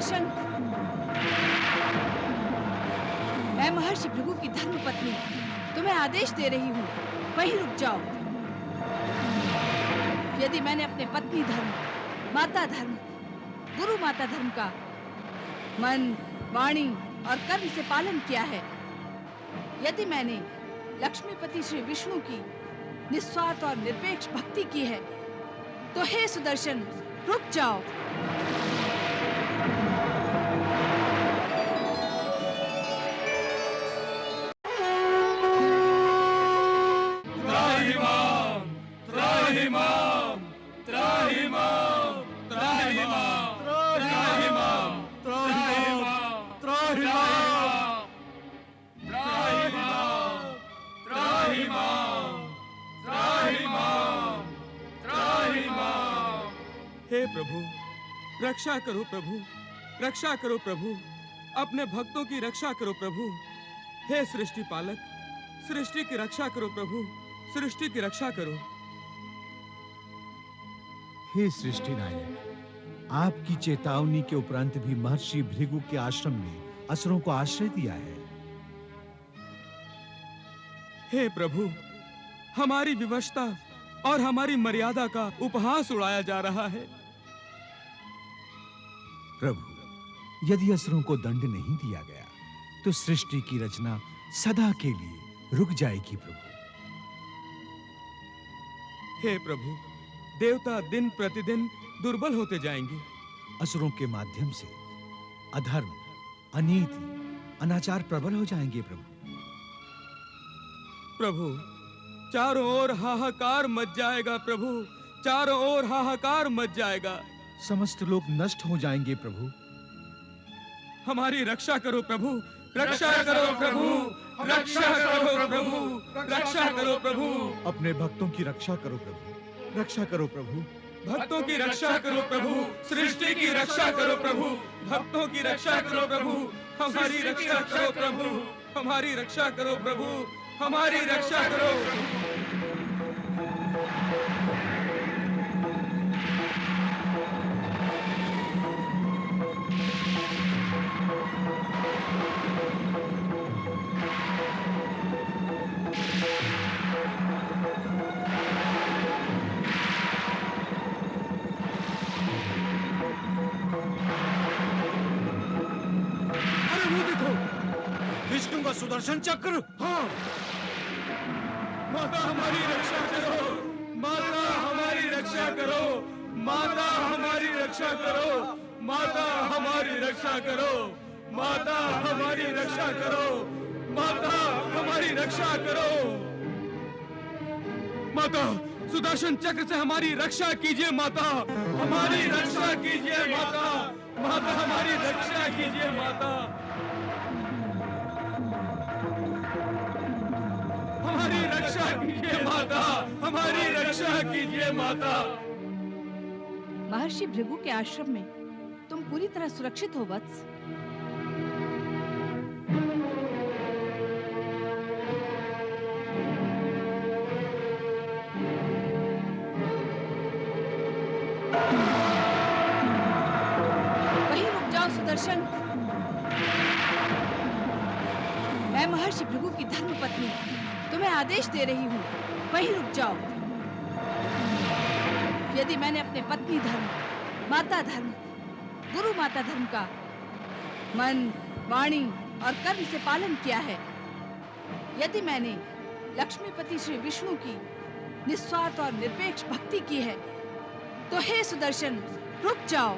सुदर्शन, मैं महर्षि भृगु की धर्मपत्नी तुम्हें आदेश दे रही हूँ, वहीं रुक जाओ। यदि मैंने अपने पत्नी धर्म, माता धर्म, गुरु माता धर्म का मन, वाणी और कर्म से पालन किया है, यदि मैंने लक्ष्मीपति श्री विष्णु की निस्वार्थ और निरपेक्ष भक्ति की है, तो हे सुदर्शन, रुक जाओ। हे प्रभु, रक्षा करो प्रभु, रक्षा करो प्रभु, अपने भक्तों की रक्षा करो प्रभु। हे सृष्टि पालक, सृष्टि की रक्षा करो प्रभु, सृष्टि की रक्षा करो। हे सृष्टि नायक, आपकी चेतावनी के उपरांत भी महर्षि भृगु के आश्रम ने असुरों को आश्रय दिया है। हे प्रभु, हमारी विवशता और हमारी मर्यादा का उपहास उड़ाया जा रहा है। प्रभु, यदि असुरों को दंड नहीं दिया गया, तो सृष्टि की रचना सदा के लिए रुक जाएगी प्रभु। हे प्रभु, देवता दिन प्रतिदिन दुर्बल होते जाएंगे। असुरों के माध्यम से अधर्म, अनीति, अनाचार प्रबल हो जाएंगे प्रभु। प्रभु, चारों ओर हाहाकार मच जाएगा प्रभु, चारों ओर हाहाकार मच जाएगा। समस्त लोग नष्ट हो जाएंगे प्रभु। हमारी रक्षा करो प्रभु, रक्षा करो प्रभु, रक्षा करो प्रभु, रक्षा करो प्रभु। अपने भक्तों की रक्षा करो प्रभु, रक्षा करो प्रभु। भक्तों की रक्षा करो प्रभु, सृष्टि की रक्षा करो प्रभु, भक्तों की रक्षा करो प्रभु, हमारी रक्षा करो प्रभु, हमारी रक्षा करो प्रभु, हमारी रक्षा करो। विष्णु का सुदर्शन चक्र। हाँ, माता हमारी रक्षा करो, माता हमारी रक्षा करो, माता हमारी रक्षा करो, माता हमारी रक्षा करो, माता हमारी रक्षा करो, माता हमारी रक्षा करो। माता, सुदर्शन चक्र से हमारी रक्षा कीजिए माता, हमारी रक्षा कीजिए माता, माता हमारी रक्षा कीजिए माता, हमारी रक्षा कीजिए माता, हमारी रक्षा कीजिए माता। महर्षि भृगु के आश्रम में तुम पूरी तरह सुरक्षित हो वत्स। वहीं रुक जाओ सुदर्शन, मैं महर्षि भृगु की धर्मपत्नी तुम्हें आदेश दे रही हूँ, वहीं रुक जाओ। यदि मैंने अपने पत्नी धर्म, माता धर्म, गुरु माता धर्म का मन, वाणी और कर्म से पालन किया है, यदि मैंने लक्ष्मीपति श्री विष्णु की निस्वार्थ और निरपेक्ष भक्ति की है, तो हे सुदर्शन, रुक जाओ।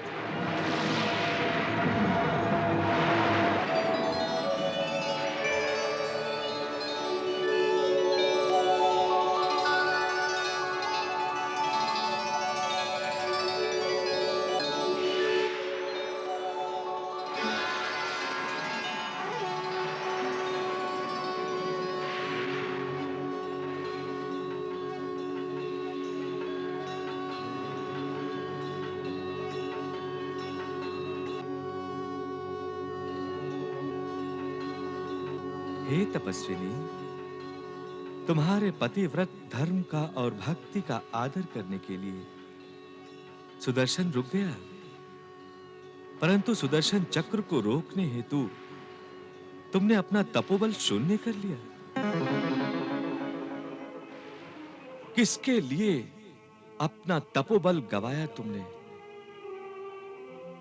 हे तपस्विनी, तुम्हारे पतिव्रत धर्म का और भक्ति का आदर करने के लिए सुदर्शन रुक गया, परंतु सुदर्शन चक्र को रोकने हेतु तुमने अपना तपोबल शून्य कर लिया। किसके लिए अपना तपोबल गवाया तुमने?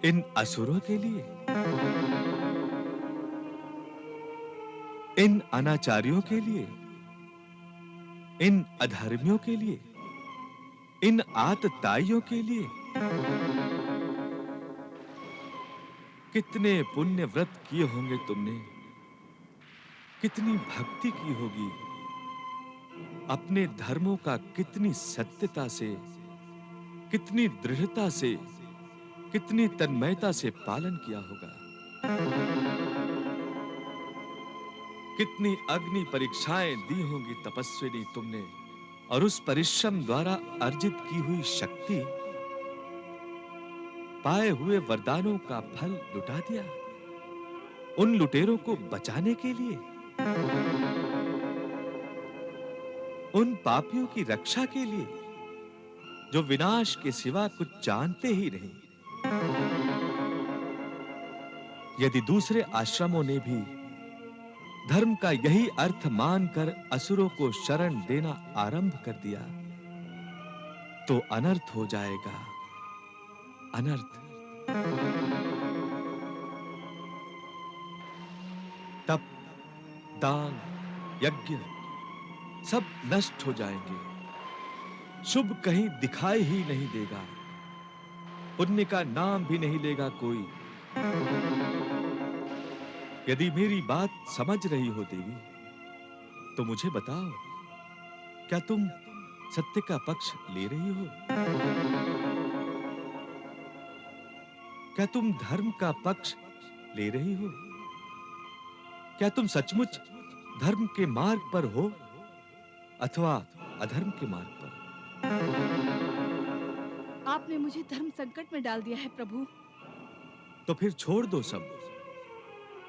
इन असुरों के लिए? इन अनाचारियों के लिए? इन अधर्मियों के लिए? इन आतताइयों के लिए? कितने पुण्य व्रत किए होंगे तुमने, कितनी भक्ति की होगी, अपने धर्मों का कितनी सत्यता से, कितनी दृढ़ता से, कितनी तन्मयता से पालन किया होगा। कितनी अग्नि परीक्षाएं दी होंगी तपस्विनी तुमने, और उस परिश्रम द्वारा अर्जित की हुई शक्ति, पाए हुए वरदानों का फल लुटा दिया उन लुटेरों को बचाने के लिए, उन पापियों की रक्षा के लिए जो विनाश के सिवा कुछ जानते ही नहीं। यदि दूसरे आश्रमों ने भी धर्म का यही अर्थ मानकर असुरों को शरण देना आरंभ कर दिया, तो अनर्थ हो जाएगा, अनर्थ। तप, दान, यज्ञ सब नष्ट हो जाएंगे, शुभ कहीं दिखाई ही नहीं देगा, पुण्य का नाम भी नहीं लेगा कोई। यदि मेरी बात समझ रही हो देवी, तो मुझे बताओ, क्या तुम सत्य का पक्ष ले रही हो? क्या तुम धर्म का पक्ष ले रही हो? क्या तुम सचमुच धर्म के मार्ग पर हो अथवा अधर्म के मार्ग पर? आपने मुझे धर्म संकट में डाल दिया है प्रभु। तो फिर छोड़ दो सब,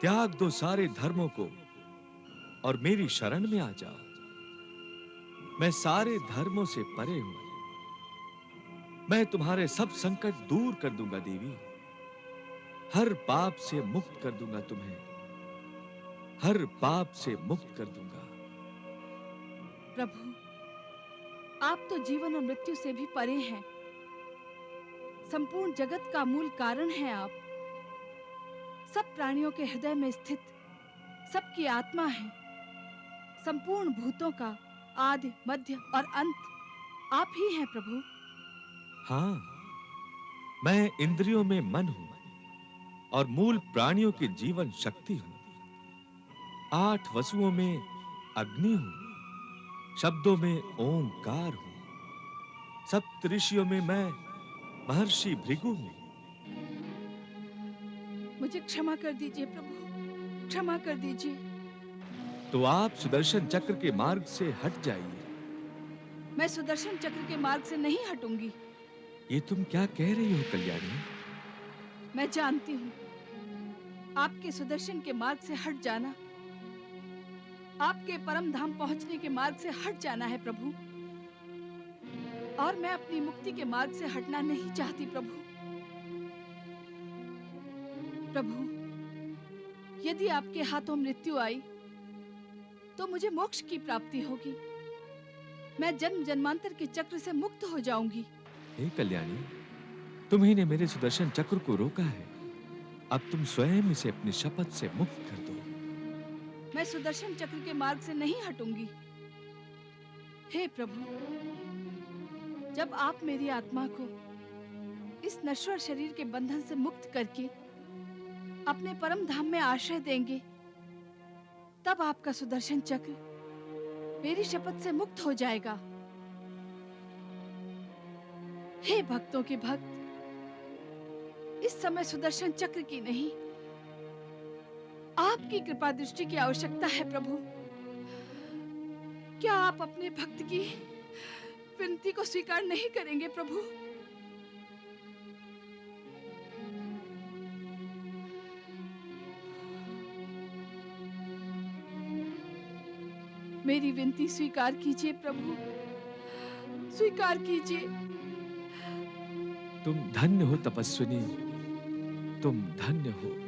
त्याग दो सारे धर्मों को और मेरी शरण में आ जाओ। मैं सारे धर्मों से परे हूं, मैं तुम्हारे सब संकट दूर कर दूंगा देवी, हर पाप से मुक्त कर दूंगा तुम्हें, हर पाप से मुक्त कर दूंगा। प्रभु, आप तो जीवन और मृत्यु से भी परे हैं, संपूर्ण जगत का मूल कारण हैं आप। सब प्राणियों के हृदय में स्थित सबकी आत्मा है, संपूर्ण भूतों का आदि, मध्य और अंत आप ही हैं प्रभु। हाँ, मैं इंद्रियों में मन हूं और मूल प्राणियों की जीवन शक्ति हूं। 8 वसुओं में अग्नि हूं, शब्दों में ओंकार हूं, सप्तऋषियों में मैं महर्षि भृगु हूं। मुझे क्षमा कर दीजिए प्रभु, क्षमा कर दीजिए। तो आप सुदर्शन चक्र के मार्ग से हट जाइए। मैं सुदर्शन चक्र के मार्ग से नहीं हटूंगी। ये तुम क्या कह रही हो कल्याणी? मैं जानती हूँ, आपके सुदर्शन के मार्ग से हट जाना, आपके परम धाम पहुंचने के मार्ग से हट जाना है प्रभु, और मैं अपनी मुक्ति के मार्ग से हटना नहीं चाहती प्रभु। प्रभु, यदि आपके हाथों मृत्यु आई तो मुझे मोक्ष की प्राप्ति होगी, मैं जन्म जन्मांतर के चक्र से मुक्त हो जाऊंगी। हे कल्याणी, तुम्ही ने मेरे सुदर्शन चक्र को रोका है, अब तुम स्वयं इसे अपनी शपथ से मुक्त कर दो। मैं सुदर्शन चक्र के मार्ग से नहीं हटूंगी। हे प्रभु, जब आप मेरी आत्मा को इस नश्वर शरीर के बंधन से मुक्त करके अपने परम धाम में आश्रय देंगे, तब आपका सुदर्शन चक्र मेरी शपथ से मुक्त हो जाएगा। हे भक्तों के भक्त, इस समय सुदर्शन चक्र की नहीं, आपकी कृपा दृष्टि की आवश्यकता है प्रभु। क्या आप अपने भक्त की विनती को स्वीकार नहीं करेंगे प्रभु? मेरी विनती स्वीकार कीजिए प्रभु, स्वीकार कीजिए। तुम धन्य हो तपस्विनी, तुम धन्य हो।